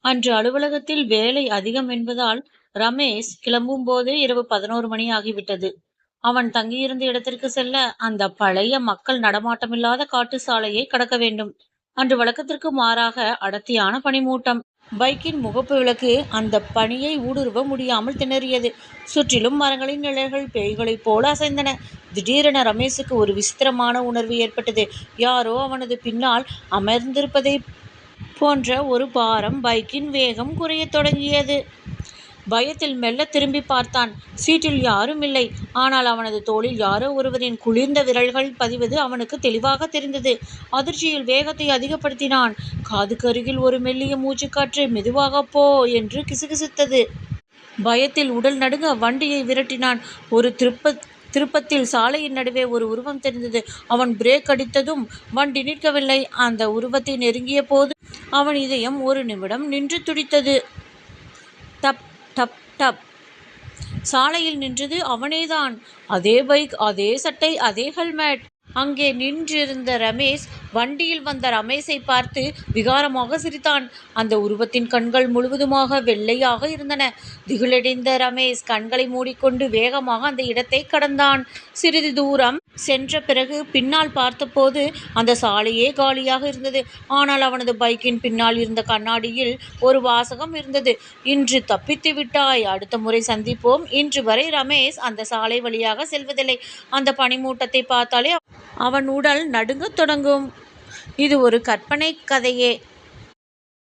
அன்று அலுவலகத்தில் வேலை அதிகம் என்பதால் ரமேஷ் கிளம்பும் போது இரவு 11 மணி ஆகிவிட்டது. அவன் தங்கியிருந்த இடத்திற்கு செல்ல அந்த பழைய மக்கள் நடமாட்டமில்லாத காட்டு சாலையை கடக்க வேண்டும். அன்று வழக்கத்திற்கு மாறாக அடர்த்தியான பனிமூட்டம். பைக்கின் முகப்பு விளக்கு அந்த பனியை ஊடுருவ முடியாமல் திணறியது. சுற்றிலும் மரங்களின் நிழல்கள் பேய்களைப் போல அசைந்தன. திடீரென ரமேஷுக்கு ஒரு விசித்திரமான உணர்வு ஏற்பட்டது. யாரோ அவனது பின்னால் அமர்ந்திருப்பதை போன்ற ஒரு பாரம். பைக்கின் வேகம் குறையத் தொடங்கியது. பயத்தில் மெல்ல திரும்பி பார்த்தான். சீட்டில் யாரும் இல்லை. ஆனால் அவனது தோளில் யாரோ ஒருவரின் குளிர்ந்த விரல்கள் பதிவது அவனுக்கு தெளிவாக தெரிந்தது. அதிர்ச்சியில் வேகத்தை அதிகப்படுத்தினான். காதுக்கு அருகில் ஒரு மெல்லிய மூச்சுக்காற்று மெதுவாக போ என்று கிசுகிசுத்தது. பயத்தில் உடல் நடுங்க வண்டியை விரட்டினான். ஒரு திருப்பத்தில் சாலையின் நடுவே ஒரு உருவம் தெரிந்தது. அவன் பிரேக் அடித்ததும் வண்டி நிற்கவில்லை. அந்த உருவத்தை நெருங்கிய போது அவன் இதயம் ஒரு நிமிடம் நின்று துடித்தது. டப் டப் டப். சாலையில் நின்றது அவனேதான். அதே பைக், அதே சட்டை, அதே ஹெல்மெட். அங்கே நின்றிருந்த ரமேஷ். வண்டியில் வந்த ரமேஷை பார்த்து விகாரமாக சிரித்தான். அந்த உருவத்தின் கண்கள் முழுவதுமாக வெள்ளையாக இருந்தன. திகிலடைந்த ரமேஷ் கண்களை மூடிக்கொண்டு வேகமாக அந்த இடத்தை கடந்தான். சிறிது தூரம் சென்ற பிறகு பின்னால் பார்த்தபோது அந்த சாலையே காலியாக இருந்தது. ஆனால் அவனது பைக்கின் பின்னால் இருந்த கண்ணாடியில் ஒரு வாசகம் இருந்தது. இன்று தப்பித்து விட்டாய், அடுத்த முறை சந்திப்போம். இன்று வரை ரமேஷ் அந்த சாலை வழியாக செல்வதில்லை. அந்த பனிமூட்டத்தை பார்த்தாலே அவன் உடல் நடுங்கத் தொடங்கும். இது ஒரு கற்பனை கதையே.